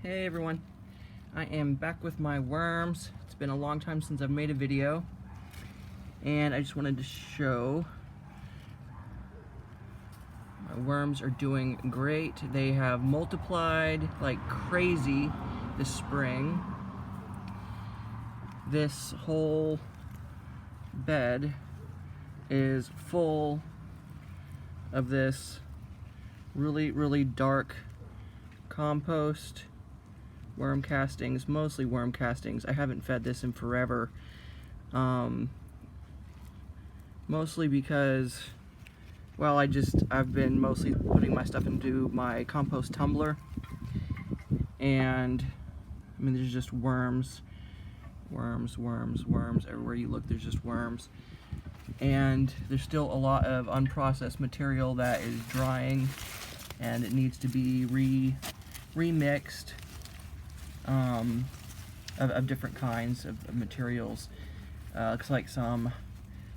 Hey everyone, I am back with my worms. It's been a long time since I've made a video, and I just wanted to show my worms are doing great. They have multiplied like crazy this spring. This whole bed is full of this really dark compost. Worm castings, mostly worm castings. I haven't fed this in forever. Mostly because, well, I've been mostly putting my stuff into my compost tumbler. And, I mean, there's just worms. Worms. Everywhere you look, there's just worms. And there's still a lot of unprocessed material that is drying, and it needs to be remixed. Of different kinds of materials. Looks like some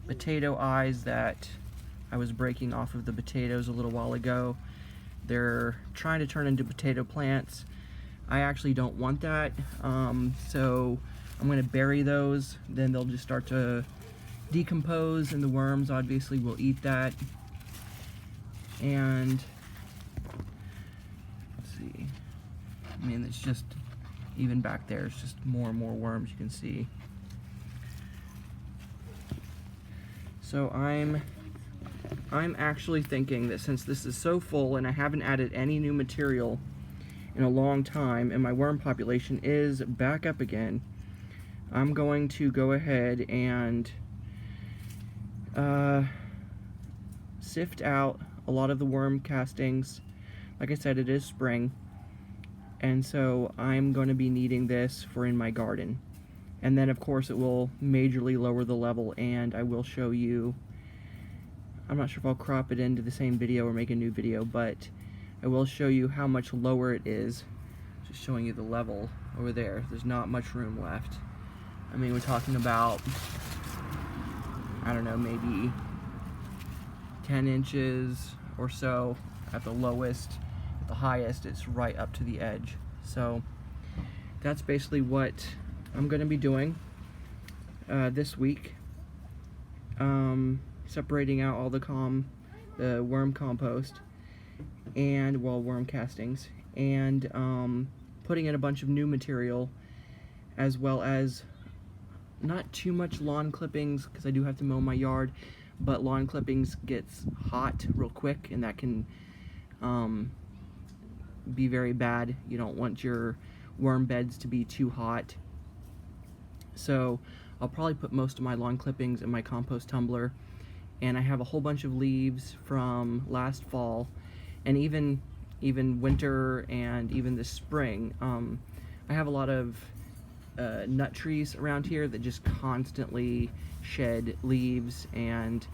potato eyes that I was breaking off of the potatoes a little while ago. They're trying to turn into potato plants. I actually don't want that, so I'm going to bury those. Then they'll just start to decompose, and the worms obviously will eat that. And let's see. I mean, it's just even back there, it's just more and more worms you can see. So I'm actually thinking that since this is so full and I haven't added any new material in a long time and my worm population is back up again, I'm going to go ahead and sift out a lot of the worm castings. Like I said, it is spring. And so I'm going to be needing this for in my garden. And then of course it will majorly lower the level, and I will show you, I'm not sure if I'll crop it into the same video or make a new video, but I will show you how much lower it is. Just showing you the level over there. There's not much room left. I mean, we're talking about, I don't know, maybe 10 inches or so at the lowest. The highest, it's right up to the edge. So that's basically what I'm going to be doing this week, separating out all the worm compost and worm castings, and putting in a bunch of new material, as well as not too much lawn clippings because I do have to mow my yard, but lawn clippings gets hot real quick, and that can be very bad. You don't want your worm beds to be too hot. So I'll probably put most of my lawn clippings in my compost tumbler, and I have a whole bunch of leaves from last fall and even winter and even this spring. I have a lot of nut trees around here that just constantly shed leaves and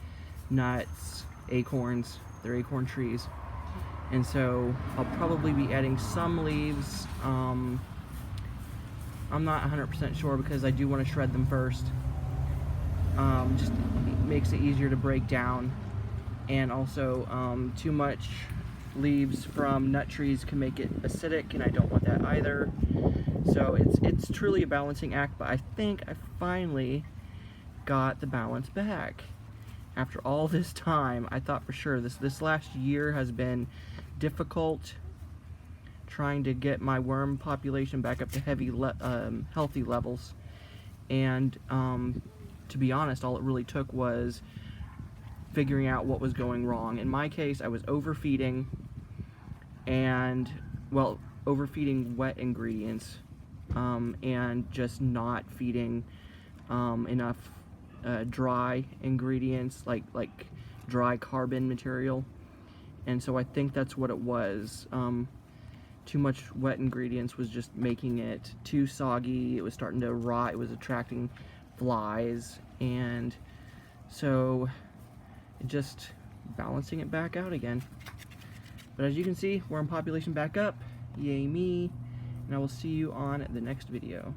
nuts, acorns. They're acorn trees. And so I'll probably be adding some leaves. I'm not 100% sure because I do want to shred them first. Just makes it easier to break down. And also too much leaves from nut trees can make it acidic, and I don't want that either. So it's truly a balancing act, but I think I finally got the balance back. After all this time, I thought for sure this last year has been difficult trying to get my worm population back up to healthy levels. And to be honest, all it really took was figuring out what was going wrong. In my case, I was overfeeding, and overfeeding wet ingredients, and just not feeding enough dry ingredients, like dry carbon material. And so I think that's what it was. Too much wet ingredients was just making it too soggy. It was starting to rot. It was attracting flies, and so just balancing it back out again. But as you can see, worm population back up. Yay me. And I will see you on the next video.